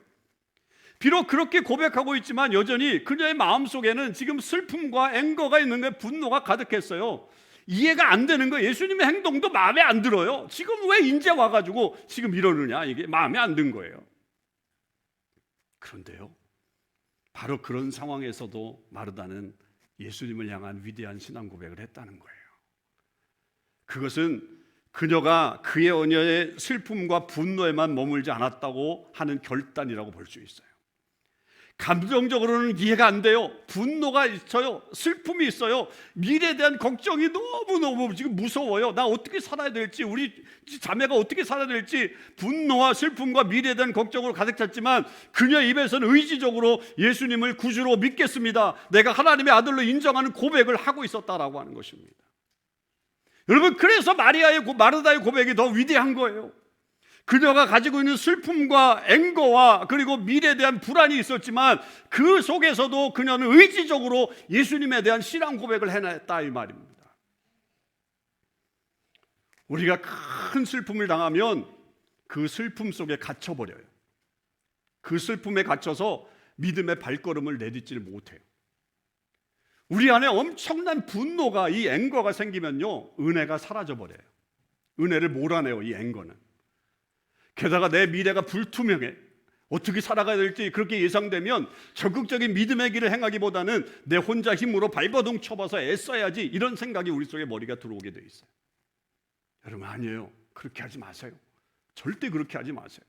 Speaker 4: 비록 그렇게 고백하고 있지만 여전히 그녀의 마음속에는 지금 슬픔과 앵거가 있는 거예요. 분노가 가득했어요. 이해가 안 되는 거예요. 예수님의 행동도 마음에 안 들어요. 지금 왜 이제 와가지고 지금 이러느냐, 이게 마음에 안 든 거예요. 그런데요, 바로 그런 상황에서도 마르다는 예수님을 향한 위대한 신앙 고백을 했다는 거예요. 그것은 그녀가 그의 언어의 슬픔과 분노에만 머물지 않았다고 하는 결단이라고 볼 수 있어요. 감정적으로는 이해가 안 돼요. 분노가 있어요. 슬픔이 있어요. 미래에 대한 걱정이 너무너무 지금 무서워요. 나 어떻게 살아야 될지, 우리 자매가 어떻게 살아야 될지 분노와 슬픔과 미래에 대한 걱정으로 가득 찼지만 그녀의 입에서는 의지적으로 예수님을 구주로 믿겠습니다, 내가 하나님의 아들로 인정하는 고백을 하고 있었다라고 하는 것입니다. 여러분, 그래서 마르다의 고백이 더 위대한 거예요. 그녀가 가지고 있는 슬픔과 앵거와 그리고 미래에 대한 불안이 있었지만 그 속에서도 그녀는 의지적으로 예수님에 대한 신앙 고백을 해냈다, 이 말입니다. 우리가 큰 슬픔을 당하면 그 슬픔 속에 갇혀버려요. 그 슬픔에 갇혀서 믿음의 발걸음을 내딛지를 못해요. 우리 안에 엄청난 분노가, 이 앵거가 생기면요, 은혜가 사라져버려요. 은혜를 몰아내요, 이 앵거는. 게다가 내 미래가 불투명해. 어떻게 살아가야 될지 그렇게 예상되면 적극적인 믿음의 길을 행하기보다는 내 혼자 힘으로 발버둥 쳐봐서 애써야지, 이런 생각이 우리 속에 머리가 들어오게 돼 있어요. 여러분, 아니에요. 그렇게 하지 마세요. 절대 그렇게 하지 마세요.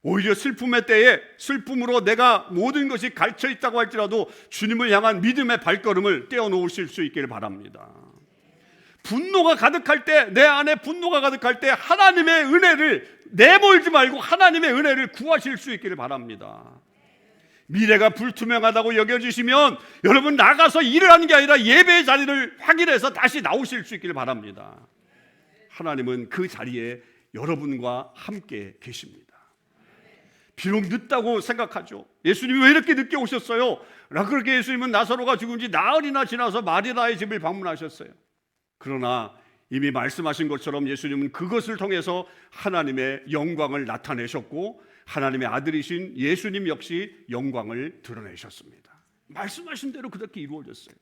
Speaker 4: 오히려 슬픔의 때에 슬픔으로 내가 모든 것이 갇혀 있다고 할지라도 주님을 향한 믿음의 발걸음을 떼어놓으실 수 있기를 바랍니다. 분노가 가득할 때, 내 안에 분노가 가득할 때 하나님의 은혜를 내몰지 말고 하나님의 은혜를 구하실 수 있기를 바랍니다. 미래가 불투명하다고 여겨지시면 여러분, 나가서 일을 하는 게 아니라 예배의 자리를 확인해서 다시 나오실 수 있기를 바랍니다. 하나님은 그 자리에 여러분과 함께 계십니다. 비록 늦다고 생각하죠. 예수님이 왜 이렇게 늦게 오셨어요? 그렇게 예수님은 나사로가 죽은 지 나흘이나 지나서 마리아의 집을 방문하셨어요. 그러나 이미 말씀하신 것처럼 예수님은 그것을 통해서 하나님의 영광을 나타내셨고 하나님의 아들이신 예수님 역시 영광을 드러내셨습니다. 말씀하신 대로 그렇게 이루어졌어요.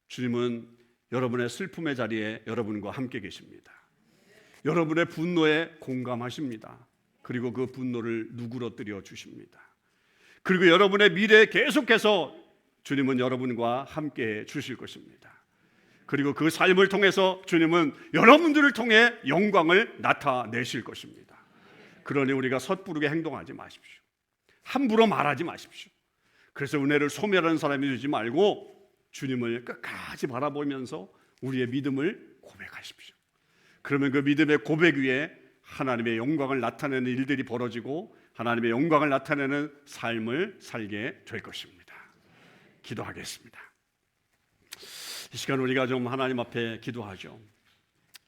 Speaker 4: 주님은 여러분의 슬픔의 자리에 여러분과 함께 계십니다. 여러분의 분노에 공감하십니다. 그리고 그 분노를 누그러뜨려 주십니다. 그리고 여러분의 미래에 계속해서 주님은 여러분과 함께 주실 것입니다. 그리고 그 삶을 통해서 주님은 여러분들을 통해 영광을 나타내실 것입니다. 그러니 우리가 섣부르게 행동하지 마십시오. 함부로 말하지 마십시오. 그래서 은혜를 소멸하는 사람이 되지 말고 주님을 끝까지 바라보면서 우리의 믿음을 고백하십시오. 그러면 그 믿음의 고백 위에 하나님의 영광을 나타내는 일들이 벌어지고 하나님의 영광을 나타내는 삶을 살게 될 것입니다. 기도하겠습니다. 이 시간 우리가 좀 하나님 앞에 기도하죠.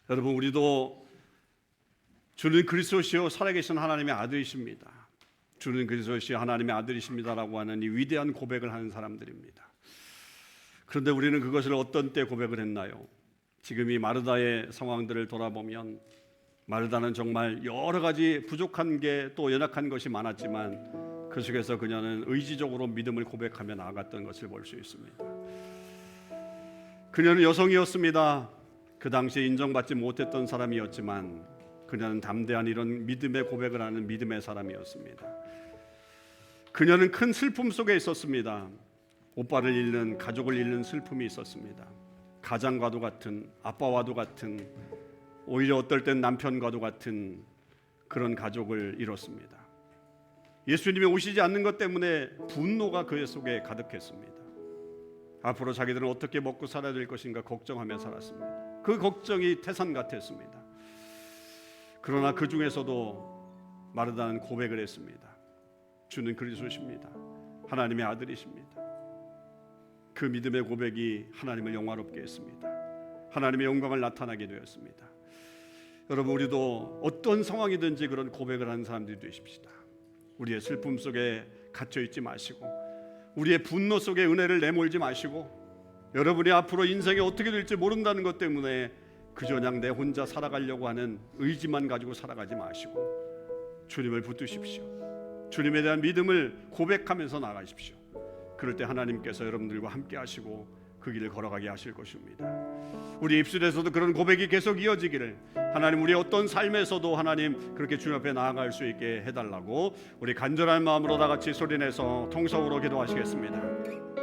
Speaker 4: 여러분, 우리도 주는 그리스도시요 살아계신 하나님의 아들이십니다. 주는 그리스도시요 하나님의 아들이십니다라고 하는 이 위대한 고백을 하는 사람들입니다. 그런데 우리는 그것을 어떤 때 고백을 했나요? 지금 이 마르다의 상황들을 돌아보면 마르다는 정말 여러 가지 부족한 게 또 연약한 것이 많았지만 그 속에서 그녀는 의지적으로 믿음을 고백하며 나아갔던 것을 볼 수 있습니다. 그녀는 여성이었습니다. 그 당시에 인정받지 못했던 사람이었지만 그녀는 담대한 이런 믿음의 고백을 하는 믿음의 사람이었습니다. 그녀는 큰 슬픔 속에 있었습니다. 오빠를 잃는, 가족을 잃는 슬픔이 있었습니다. 가장과도 같은, 아빠와도 같은, 오히려 어떨 땐 남편과도 같은 그런 가족을 잃었습니다. 예수님이 오시지 않는 것 때문에 분노가 그 속에 가득했습니다. 앞으로 자기들은 어떻게 먹고 살아야 될 것인가 걱정하며 살았습니다. 그 걱정이 태산 같았습니다. 그러나 그 중에서도 마르다는 고백을 했습니다. 주는 그리스도십니다. 하나님의 아들이십니다. 그 믿음의 고백이 하나님을 영화롭게 했습니다. 하나님의 영광을 나타나게 되었습니다. 여러분, 우리도 어떤 상황이든지 그런 고백을 하는 사람들이 되십시다. 우리의 슬픔 속에 갇혀 있지 마시고 우리의 분노 속에 은혜를 내몰지 마시고 여러분이 앞으로 인생이 어떻게 될지 모른다는 것 때문에 그저 그냥 내 혼자 살아가려고 하는 의지만 가지고 살아가지 마시고 주님을 붙드십시오. 주님에 대한 믿음을 고백하면서 나가십시오. 그럴 때 하나님께서 여러분들과 함께 하시고 그 길을 걸어가게 하실 것입니다. 우리 입술에서도 그런 고백이 계속 이어지기를, 하나님 우리의 어떤 삶에서도 하나님 그렇게 주님 앞에 나아갈 수 있게 해달라고 우리 간절한 마음으로 다 같이 소리내서 통성으로 기도하시겠습니다.